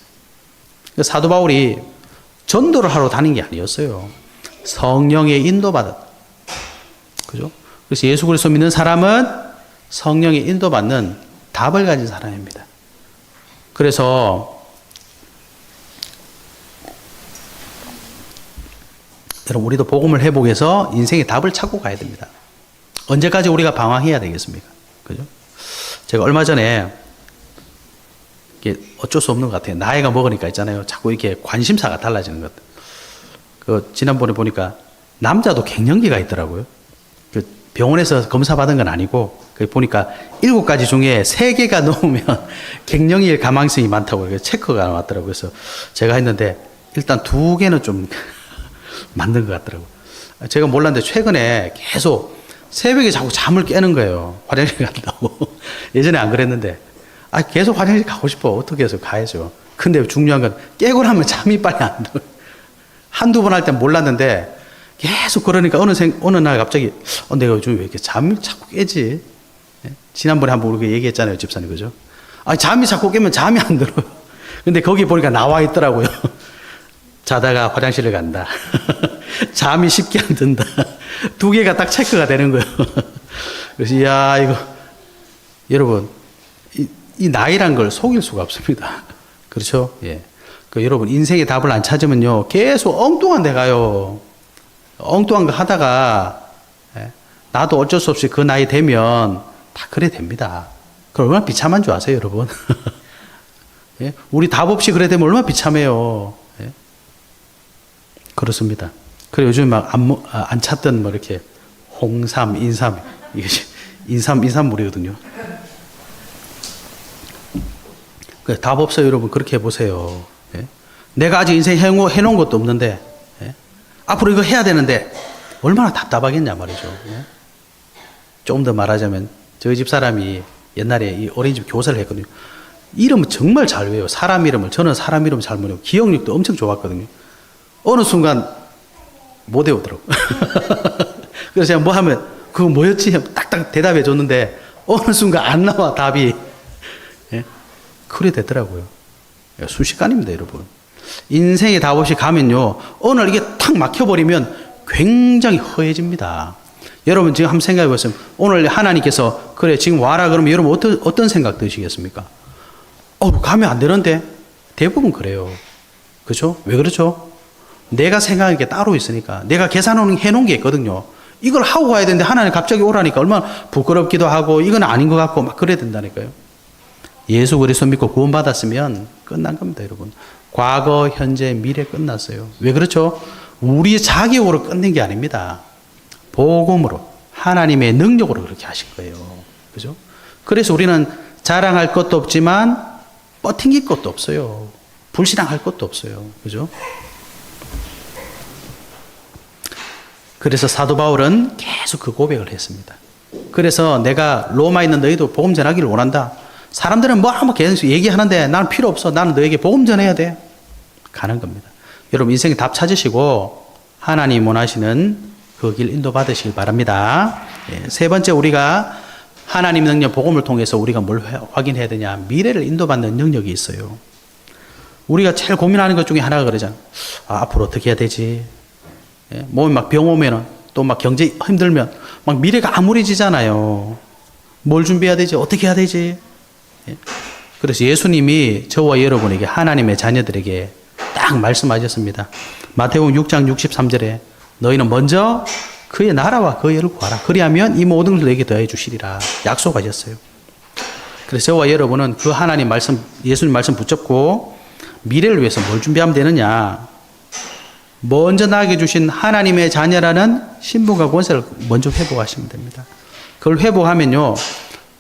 사도 바울이 전도를 하러 다닌 게 아니었어요. 성령의 인도받았다. 그죠? 그래서 예수 그리스도 믿는 사람은 성령의 인도받는 답을 가진 사람입니다. 그래서 여러분 우리도 복음을 회복해서 인생의 답을 찾고 가야 됩니다. 언제까지 우리가 방황해야 되겠습니까? 그죠? 제가 얼마 전에 이게 어쩔 수 없는 것 같아요. 나이가 먹으니까 있잖아요. 자꾸 이렇게 관심사가 달라지는 것. 지난번에 보니까 남자도 갱년기가 있더라고요. 병원에서 검사 받은 건 아니고, 보니까 7가지 중에 3개가 넘으면 갱년기일 가망성이 많다고 체크가 나왔더라고요. 그래서 제가 했는데, 일단 2개는 좀 맞는 것 같더라고요. 제가 몰랐는데, 최근에 계속 새벽에 자꾸 잠을 깨는 거예요. 화장실 간다고. 예전에 안 그랬는데, 계속 화장실 가고 싶어. 어떻게 해서 가야죠. 근데 중요한 건, 깨고 나면 잠이 빨리 안 들어요. 한두 번 할 땐 몰랐는데, 계속 그러니까 어느 날 갑자기, 내가 요즘 왜 이렇게 잠이 자꾸 깨지? 지난번에 한번 우리가 얘기했잖아요, 집사님. 그죠? 잠이 자꾸 깨면 잠이 안 들어요. 근데 거기 보니까 나와 있더라고요. 자다가 화장실을 간다. 잠이 쉽게 안 든다. 2개가 딱 체크가 되는 거예요. 그래서, 이거, 여러분, 이 나이란 걸 속일 수가 없습니다. 그렇죠? 예. 여러분, 인생의 답을 안 찾으면요, 계속 엉뚱한 데 가요. 엉뚱한 거 하다가, 나도 어쩔 수 없이 그 나이 되면 다 그래 됩니다. 그럼 얼마나 비참한 줄 아세요, 여러분? 예? 우리 답 없이 그래 되면 얼마나 비참해요. 예? 그렇습니다. 그래, 요즘 막 안 찾던 이렇게 홍삼, 인삼, 이게 인삼물이거든요. 답 없어요, 여러분. 그렇게 해보세요. 예? 내가 아직 인생 해놓은 것도 없는데, 예? 앞으로 이거 해야 되는데, 얼마나 답답하겠냐 말이죠. 예? 조금 더 말하자면, 저희 집 사람이 옛날에 이 어린이집 교사를 했거든요. 이름을 정말 잘 외워요. 사람 이름을. 저는 사람 이름 잘 모르고, 기억력도 엄청 좋았거든요. 어느 순간, 못 외우더라고요. 그래서 제가 뭐 하면, 그거 뭐였지? 딱딱 대답해 줬는데, 어느 순간 안 나와, 답이. 예? 그래 되더라고요. 순식간입니다, 여러분. 인생에 답 없이 가면요, 오늘 이게 탁 막혀버리면 굉장히 허해집니다. 여러분 지금 한번 생각해 보세요. 오늘 하나님께서 그래 지금 와라 그러면 여러분 어떤 생각 드시겠습니까? 가면 안 되는데. 대부분 그래요. 그렇죠? 왜 그렇죠? 내가 생각하는 게 따로 있으니까. 내가 계산해놓은 게 있거든요. 이걸 하고 가야 되는데 하나님 갑자기 오라니까 얼마나 부끄럽기도 하고 이건 아닌 것 같고 막 그래야 된다니까요. 예수 그리스도 믿고 구원받았으면 끝난 겁니다, 여러분. 과거, 현재, 미래 끝났어요. 왜 그렇죠? 우리 자격으로 끝낸 게 아닙니다. 복음으로, 하나님의 능력으로 그렇게 하신 거예요. 그죠? 그래서 우리는 자랑할 것도 없지만 뻗팅길 것도 없어요. 불신앙할 것도 없어요. 그죠? 그래서 사도 바울은 계속 그 고백을 했습니다. 그래서 내가 로마에 있는 너희도 복음 전하기를 원한다. 사람들은 뭐 계속 얘기하는데 나는 필요 없어. 나는 너에게 복음 전해야 돼. 가는 겁니다. 여러분 인생에 답 찾으시고 하나님 원하시는 그 길 인도받으시길 바랍니다. 세 번째 우리가 하나님 능력 복음을 통해서 우리가 뭘 확인해야 되냐. 미래를 인도받는 능력이 있어요. 우리가 제일 고민하는 것 중에 하나가 그러잖아요. 앞으로 어떻게 해야 되지? 몸이 막 병 오면은 또 막 경제 힘들면 막 미래가 암울해지잖아요. 뭘 준비해야 되지? 어떻게 해야 되지? 그래서 예수님이 저와 여러분에게 하나님의 자녀들에게 딱 말씀하셨습니다. 마태복음 6장 63절에 너희는 먼저 그의 나라와 그의 의를 구하라. 그리하면 이 모든 것을 너에게 더해 주시리라 약속하셨어요. 그래서 저와 여러분은 그 하나님 말씀, 예수님 말씀 붙잡고 미래를 위해서 뭘 준비하면 되느냐. 먼저 나에게 주신 하나님의 자녀라는 신분과 권세를 먼저 회복하시면 됩니다. 그걸 회복하면요,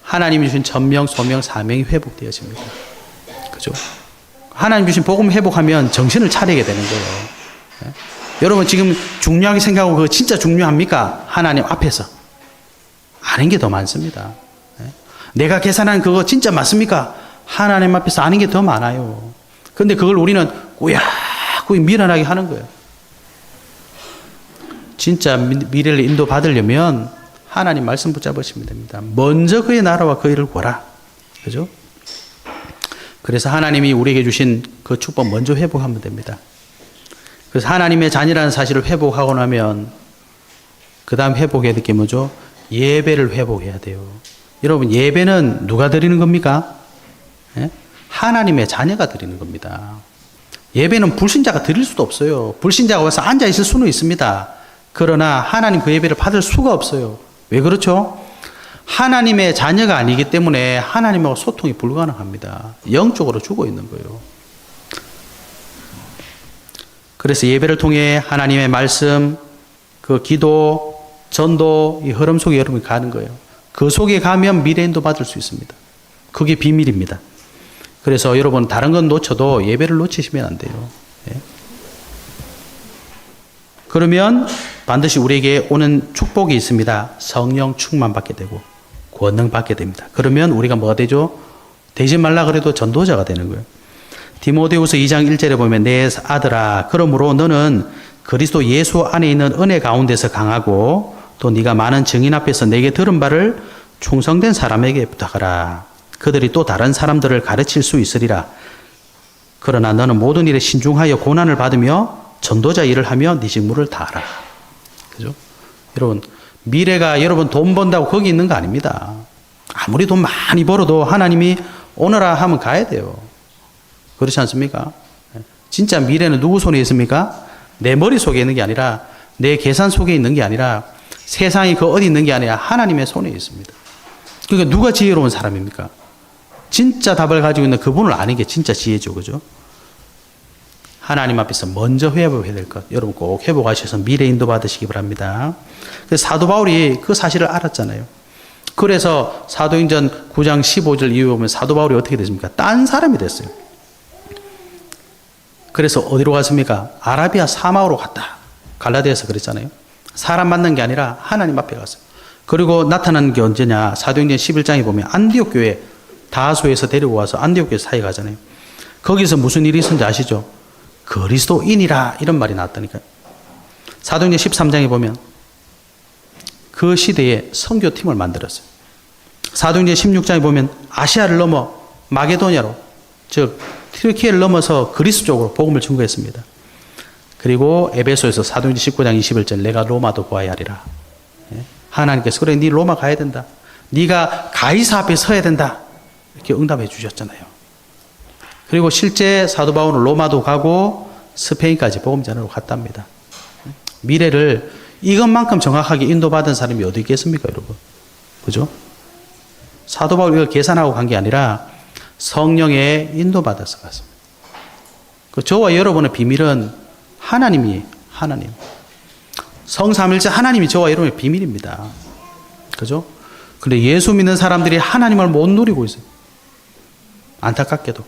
하나님이 주신 전명, 소명, 사명이 회복되어집니다. 그죠? 하나님 주신 복음 회복하면 정신을 차리게 되는 거예요. 네? 여러분 지금 중요하게 생각하고 그거 진짜 중요합니까? 하나님 앞에서. 아는 게 더 많습니다. 네? 내가 계산한 그거 진짜 맞습니까? 하나님 앞에서 아는 게 더 많아요. 근데 그걸 우리는 꾸역꾸역 미련하게 하는 거예요. 진짜 미래를 인도받으려면 하나님 말씀 붙잡으시면 됩니다. 먼저 그의 나라와 그의 일을 구하라. 그죠? 그래서 하나님이 우리에게 주신 그 축복 먼저 회복하면 됩니다. 그래서 하나님의 자녀라는 사실을 회복하고 나면 그 다음 회복해야 될 게 뭐죠? 예배를 회복해야 돼요. 여러분 예배는 누가 드리는 겁니까? 예? 하나님의 자녀가 드리는 겁니다. 예배는 불신자가 드릴 수도 없어요. 불신자가 와서 앉아 있을 수는 있습니다. 그러나 하나님 그 예배를 받을 수가 없어요. 왜 그렇죠? 하나님의 자녀가 아니기 때문에 하나님하고 소통이 불가능합니다. 영적으로 죽어 있는 거예요. 그래서 예배를 통해 하나님의 말씀, 그 기도, 전도, 이 흐름 속에 여러분이 가는 거예요. 그 속에 가면 미래 인도 받을 수 있습니다. 그게 비밀입니다. 그래서 여러분 다른 건 놓쳐도 예배를 놓치시면 안 돼요. 예. 그러면 반드시 우리에게 오는 축복이 있습니다. 성령 충만 받게 되고 권능 받게 됩니다. 그러면 우리가 뭐가 되죠? 되지 말라 그래도 전도자가 되는 거예요. 디모데후서 2장 1절에 보면 내 아들아 그러므로 너는 그리스도 예수 안에 있는 은혜 가운데서 강하고 또 네가 많은 증인 앞에서 내게 들은 바를 충성된 사람에게 부탁하라. 그들이 또 다른 사람들을 가르칠 수 있으리라. 그러나 너는 모든 일에 신중하여 고난을 받으며 전도자 일을 하며 네 직무를 다하라. 그죠? 여러분 미래가 여러분 돈 번다고 거기 있는 거 아닙니다. 아무리 돈 많이 벌어도 하나님이 오너라 하면 가야 돼요. 그렇지 않습니까? 진짜 미래는 누구 손에 있습니까? 내 머릿속에 있는 게 아니라 내 계산 속에 있는 게 아니라 세상이 그 어디 있는 게 아니라 하나님의 손에 있습니다. 그러니까 누가 지혜로운 사람입니까? 진짜 답을 가지고 있는 그분을 아는 게 진짜 지혜죠. 그죠? 하나님 앞에서 먼저 회복해야 될 것. 여러분 꼭 회복하셔서 미래 인도 받으시기 바랍니다. 그래서 사도 바울이 그 사실을 알았잖아요. 그래서 사도행전 9장 15절 이후에 보면 사도 바울이 어떻게 됐습니까? 딴 사람이 됐어요. 그래서 어디로 갔습니까? 아라비아 사막으로 갔다. 갈라디아에서 그랬잖아요. 사람 만난 게 아니라 하나님 앞에 갔어요. 그리고 나타난 게 언제냐? 사도행전 11장에 보면 안디옥 교회 다소에서 데리고 와서 안디옥 교회 사회 가잖아요. 거기서 무슨 일이 있었는지 아시죠? 그리스도인이라 이런 말이 나왔다니까요. 사도행전 13장에 보면 그 시대에 선교팀을 만들었어요. 사도행전 16장에 보면 아시아를 넘어 마게도냐로 즉 튀르키예를 넘어서 그리스 쪽으로 복음을 증거했습니다. 그리고 에베소에서 사도행전 19장 21절 내가 로마도 보아야 하리라. 하나님께서 그래 네 로마 가야 된다. 네가 가이사 앞에 서야 된다. 이렇게 응답해 주셨잖아요. 그리고 실제 사도 바울은 로마도 가고 스페인까지 복음 전하러 갔답니다. 미래를 이것만큼 정확하게 인도받은 사람이 어디 있겠습니까, 여러분? 그죠? 사도 바울이 이걸 계산하고 간 게 아니라 성령의 인도받아서 갔습니다. 그 저와 여러분의 비밀은 하나님. 성삼일체 하나님이 저와 여러분의 비밀입니다. 그죠? 근데 예수 믿는 사람들이 하나님을 못 누리고 있어요. 안타깝게도.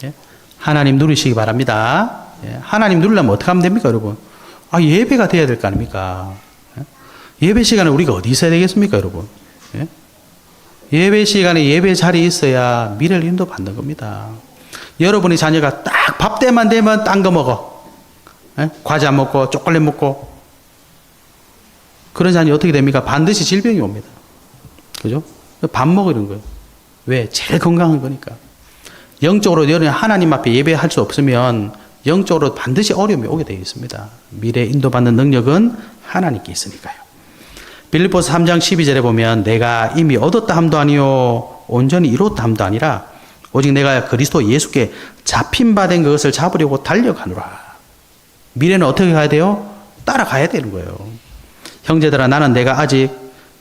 예? 하나님 누리시기 바랍니다. 예? 하나님 누리려면 어떻게 하면 됩니까, 여러분? 예배가 돼야 될 거 아닙니까? 예? 예배 시간에 우리가 어디 있어야 되겠습니까, 여러분? 예? 예배 시간에 예배 자리에 있어야 미래를 인도받는 겁니다. 여러분의 자녀가 딱 밥 때만 되면 딴 거 먹어. 예? 과자 먹고 초콜릿 먹고. 그런 자녀 어떻게 됩니까? 반드시 질병이 옵니다. 그죠? 밥 먹으는 거예요. 왜? 제일 건강한 거니까. 영적으로 여러분이 하나님 앞에 예배할 수 없으면 영적으로 반드시 어려움이 오게 되어 있습니다. 미래 인도받는 능력은 하나님께 있으니까요. 빌립보서 3장 12절에 보면 내가 이미 얻었다 함도 아니요 온전히 이뤘다 함도 아니라 오직 내가 그리스도 예수께 잡힌 바 된 것을 잡으려고 달려가노라. 미래는 어떻게 가야 돼요? 따라가야 되는 거예요. 형제들아 나는 내가 아직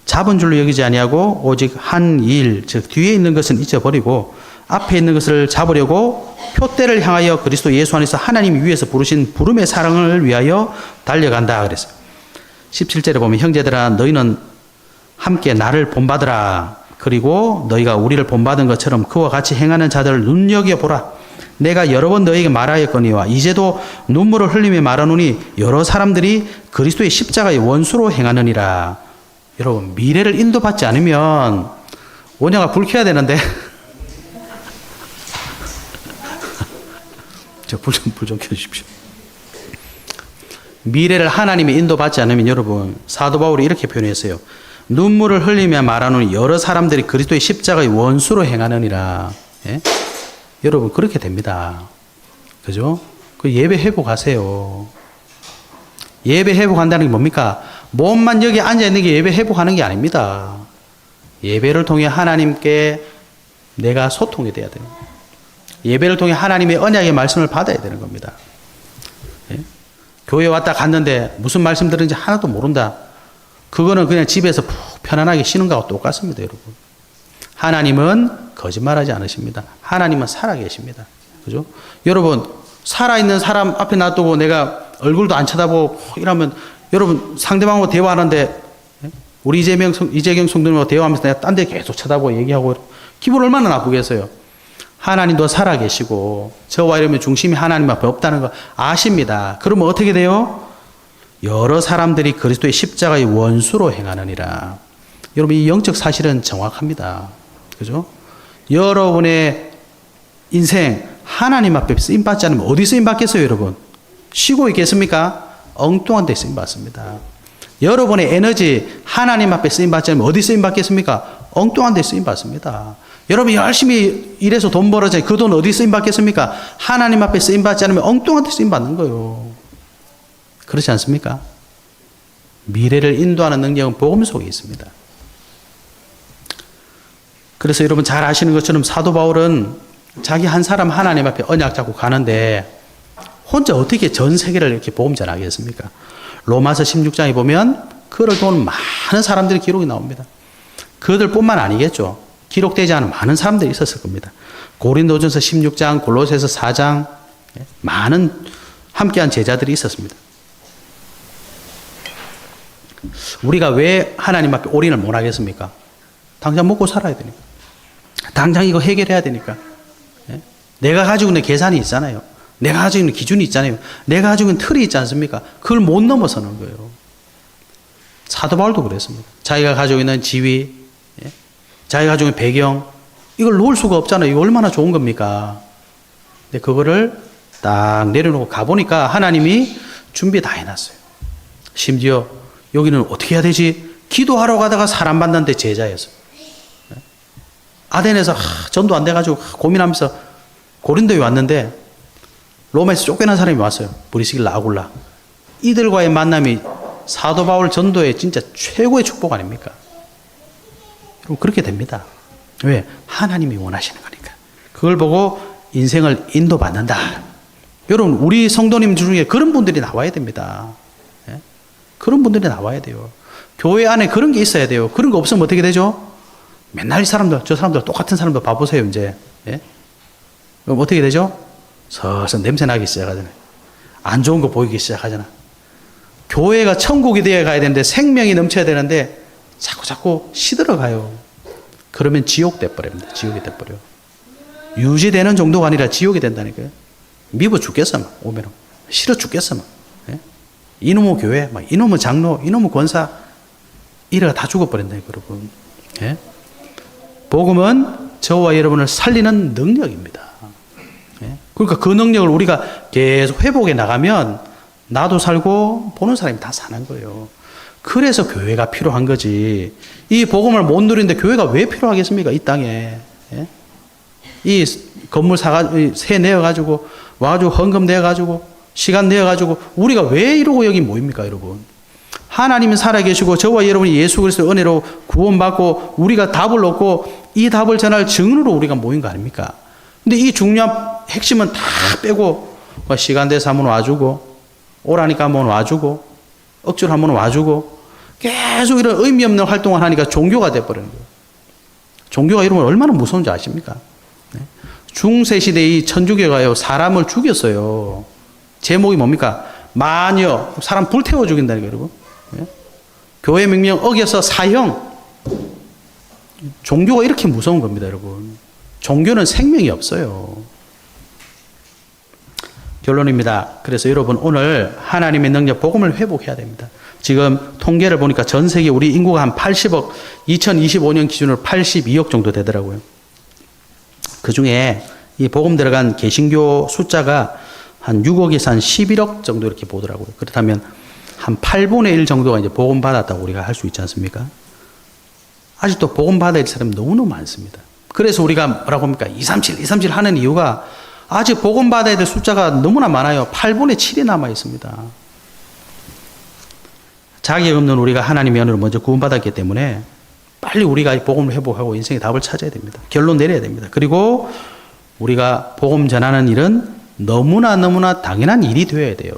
잡은 줄로 여기지 아니하고 오직 한 일, 즉 뒤에 있는 것은 잊어버리고 앞에 있는 것을 잡으려고 표대를 향하여 그리스도 예수 안에서 하나님이 위에서 부르신 부름의 사랑을 위하여 달려간다 그랬어요. 17절에 보면 형제들아 너희는 함께 나를 본받으라. 그리고 너희가 우리를 본받은 것처럼 그와 같이 행하는 자들을 눈여겨보라. 내가 여러 번 너희에게 말하였거니와 이제도 눈물을 흘리며 말하노니 여러 사람들이 그리스도의 십자가의 원수로 행하느니라. 여러분 미래를 인도받지 않으면 원영아 불 켜야 되는데 불 좀 켜주십시오. 미래를 하나님의 인도받지 않으면 여러분 사도 바울이 이렇게 표현했어요. 눈물을 흘리며 말하는 여러 사람들이 그리스도의 십자가의 원수로 행하느니라. 예? 여러분 그렇게 됩니다. 그죠? 그 예배 회복하세요. 예배 회복한다는 게 뭡니까? 몸만 여기 앉아있는 게 예배 회복하는 게 아닙니다. 예배를 통해 하나님께 내가 소통이 돼야 돼요. 예배를 통해 하나님의 언약의 말씀을 받아야 되는 겁니다. 예? 교회 왔다 갔는데 무슨 말씀 들은지 하나도 모른다. 그거는 그냥 집에서 푹 편안하게 쉬는 거하고 똑같습니다, 여러분. 하나님은 거짓말하지 않으십니다. 하나님은 살아계십니다. 그죠? 여러분, 살아있는 사람 앞에 놔두고 내가 얼굴도 안 쳐다보고 이러면 여러분 상대방하고 대화하는데 우리 이재경 성도님하고 대화하면서 내가 딴 데 계속 쳐다보고 얘기하고 기분 얼마나 나쁘겠어요. 하나님도 살아계시고 저와 여러분의 중심이 하나님 앞에 없다는 거 아십니다. 그러면 어떻게 돼요? 여러 사람들이 그리스도의 십자가의 원수로 행하느니라. 여러분 이 영적 사실은 정확합니다. 그죠? 여러분의 인생 하나님 앞에 쓰임받지 않으면 어디 쓰임받겠어요, 여러분? 쉬고 있겠습니까? 엉뚱한 데 쓰임받습니다. 여러분의 에너지 하나님 앞에 쓰임받지 않으면 어디 쓰임받겠습니까? 엉뚱한 데 쓰임받습니다. 여러분 열심히 일해서 돈 벌어서 그 돈 어디 쓰임받겠습니까? 하나님 앞에 쓰임받지 않으면 엉뚱한 데 쓰임받는 거예요. 그렇지 않습니까? 미래를 인도하는 능력은 복음 속에 있습니다. 그래서 여러분 잘 아시는 것처럼 사도 바울은 자기 한 사람 하나님 앞에 언약 잡고 가는데 혼자 어떻게 전 세계를 이렇게 복음 전하겠습니까? 로마서 16장에 보면 그를 도우는 많은 사람들의 기록이 나옵니다. 그들뿐만 아니겠죠. 기록되지 않은 많은 사람들이 있었을 겁니다. 고린도전서 16장, 골로새서 4장 많은 함께한 제자들이 있었습니다. 우리가 왜 하나님 앞에 올인을 못 하겠습니까? 당장 먹고 살아야 되니까. 당장 이거 해결해야 되니까. 내가 가지고 있는 계산이 있잖아요. 내가 가지고 있는 기준이 있잖아요. 내가 가지고 있는 틀이 있지 않습니까? 그걸 못 넘어서는 거예요. 사도 바울도 그랬습니다. 자기가 가지고 있는 지위, 자기가 가지고 있는 배경, 이걸 놓을 수가 없잖아요. 이거 얼마나 좋은 겁니까? 근데 그거를 딱 내려놓고 가보니까 하나님이 준비 다 해놨어요. 심지어 여기는 어떻게 해야 되지? 기도하러 가다가 사람 만났는데 제자였어요. 아덴에서 전도 안 돼가지고 고민하면서 고린도에 왔는데 로마에서 쫓겨난 사람이 왔어요. 브리스길라, 아굴라. 이들과의 만남이 사도 바울 전도의 진짜 최고의 축복 아닙니까? 그럼 그렇게 됩니다. 왜? 하나님이 원하시는 거니까. 그걸 보고 인생을 인도받는다. 여러분 우리 성도님 중에 그런 분들이 나와야 됩니다. 그런 분들이 나와야 돼요. 교회 안에 그런 게 있어야 돼요. 그런 거 없으면 어떻게 되죠? 맨날 이 사람들, 저 사람들 똑같은 사람들 봐보세요, 이제. 그럼 어떻게 되죠? 서서 냄새 나기 시작하잖아요. 안 좋은 거 보이기 시작하잖아. 교회가 천국이 되어 가야 되는데 생명이 넘쳐야 되는데 자꾸 시들어가요. 그러면 지옥 돼버립니다. 지옥이 돼버려. 유지되는 정도가 아니라 지옥이 된다니까요. 미워 죽겠어, 막, 오면. 싫어 죽겠어, 막. 이놈의 교회, 막, 이놈의 장로, 이놈의 권사, 이래가 다 죽어버린다니까요, 여러분. 복음은 저와 여러분을 살리는 능력입니다. 그러니까 그 능력을 우리가 계속 회복해 나가면 나도 살고 보는 사람이 다 사는 거예요. 그래서 교회가 필요한 거지. 이 복음을 못 누리는데 교회가 왜 필요하겠습니까? 이 땅에. 이 건물 세 내어가지고 와가지고 헌금 내어가지고 시간 내어가지고 우리가 왜 이러고 여기 모입니까, 여러분? 하나님이 살아계시고 저와 여러분이 예수 그리스도의 은혜로 구원받고 우리가 답을 얻고 이 답을 전할 증언으로 우리가 모인 거 아닙니까? 근데 이 중요한 핵심은 다 빼고 시간 돼서 한번 와주고 오라니까 한번 와주고 억지로 한번 와주고 계속 이런 의미 없는 활동을 하니까 종교가 돼버리는 거예요. 종교가 이러면 얼마나 무서운지 아십니까? 중세시대 이 천주교가요 사람을 죽였어요. 제목이 뭡니까? 마녀, 사람 불태워 죽인다니까요, 여러분. 교회 명령 어겨서 사형. 종교가 이렇게 무서운 겁니다, 여러분. 종교는 생명이 없어요. 결론입니다. 그래서 여러분 오늘 하나님의 능력 복음을 회복해야 됩니다. 지금 통계를 보니까 전 세계 우리 인구가 한 80억, 2025년 기준으로 82억 정도 되더라고요. 그 중에 이 복음 들어간 개신교 숫자가 한 6억에서 한 11억 정도 이렇게 보더라고요. 그렇다면 한 8분의 1 정도가 이제 복음 받았다고 우리가 할 수 있지 않습니까? 아직도 복음 받아야 될 사람이 너무너무 많습니다. 그래서 우리가 뭐라고 합니까? 237 하는 이유가 아직 복음 받아야 될 숫자가 너무나 많아요. 8분의 7이 남아 있습니다. 자격 없는 우리가 하나님의 은혜로 먼저 구원받았기 때문에 빨리 우리가 복음을 회복하고 인생의 답을 찾아야 됩니다. 결론 내려야 됩니다. 그리고 우리가 복음 전하는 일은 너무나 당연한 일이 되어야 돼요.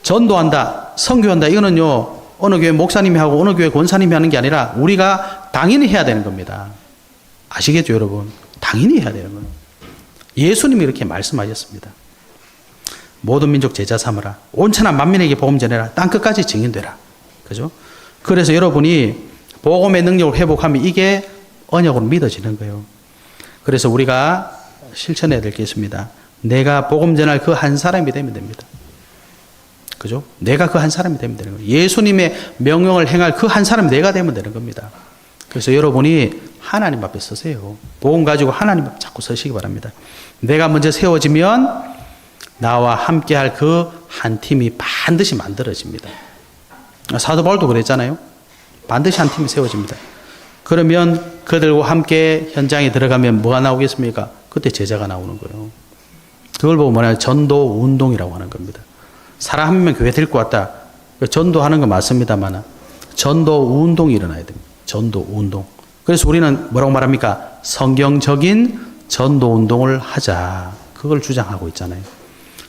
전도한다, 선교한다, 이거는요, 어느 교회 목사님이 하고 어느 교회 권사님이 하는 게 아니라 우리가 당연히 해야 되는 겁니다. 아시겠죠, 여러분? 당연히 해야 되는 거예요. 예수님이 이렇게 말씀하셨습니다. 모든 민족 제자 삼으라. 온천한 만민에게 복음 전해라. 땅끝까지 증인되라. 그죠? 그래서 여러분이 복음의 능력을 회복하면 이게 언약으로 믿어지는 거예요. 그래서 우리가 실천해야 될 게 있습니다. 내가 복음 전할 그 한 사람이 되면 됩니다. 그죠? 내가 그 한 사람이 되면 되는 거예요. 예수님의 명령을 행할 그 한 사람이 내가 되면 되는 겁니다. 그래서 여러분이 하나님 앞에 서세요. 복음 가지고 하나님 앞에 자꾸 서시기 바랍니다. 내가 먼저 세워지면 나와 함께 할 그 한 팀이 반드시 만들어집니다. 사도 바울도 그랬잖아요. 반드시 한 팀이 세워집니다. 그러면 그들과 함께 현장에 들어가면 뭐가 나오겠습니까? 그때 제자가 나오는 거예요. 그걸 보고 뭐냐? 전도 운동이라고 하는 겁니다. 사람 한 명 교회 데리고 왔다. 전도하는 거 맞습니다만 전도 운동이 일어나야 됩니다. 전도 운동. 그래서 우리는 뭐라고 말합니까? 성경적인 전도 운동을 하자. 그걸 주장하고 있잖아요.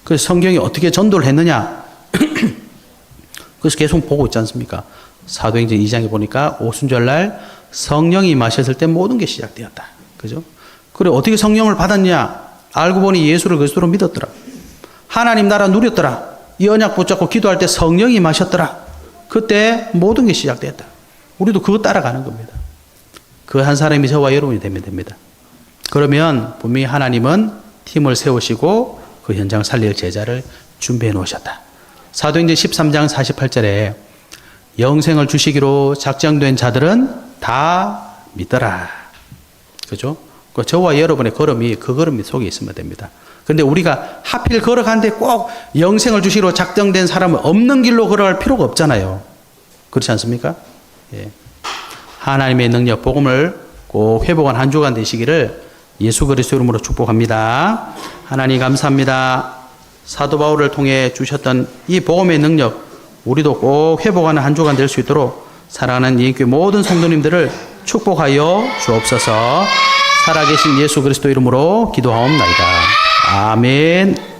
그래서 성경이 어떻게 전도를 했느냐? 그래서 계속 보고 있지 않습니까? 사도행전 2장에 보니까 오순절날 성령이 임하셨을 때 모든 게 시작되었다. 그죠? 그래, 어떻게 성령을 받았냐? 알고 보니 예수를 그리스도로 믿었더라. 하나님 나라 누렸더라. 이 언약 붙잡고 기도할 때 성령이 임하셨더라. 그때 모든 게 시작됐다. 우리도 그거 따라가는 겁니다. 그 한 사람이 저와 여러분이 되면 됩니다. 그러면 분명히 하나님은 팀을 세우시고 그 현장 살릴 제자를 준비해 놓으셨다. 사도행전 13장 48절에 영생을 주시기로 작정된 자들은 다 믿더라. 그죠? 저와 여러분의 걸음이 그 걸음 속에 있으면 됩니다. 근데 우리가 하필 걸어가는데 꼭 영생을 주시기로 작정된 사람은 없는 길로 걸어갈 필요가 없잖아요. 그렇지 않습니까? 예. 하나님의 능력, 복음을 꼭 회복한 한 주간 되시기를 예수 그리스도 이름으로 축복합니다. 하나님 감사합니다. 사도 바울을 통해 주셨던 이 복음의 능력, 우리도 꼭 회복하는 한 주간 될 수 있도록 사랑하는 예인교회 모든 성도님들을 축복하여 주옵소서. 살아계신 예수 그리스도 이름으로 기도하옵나이다. 아멘.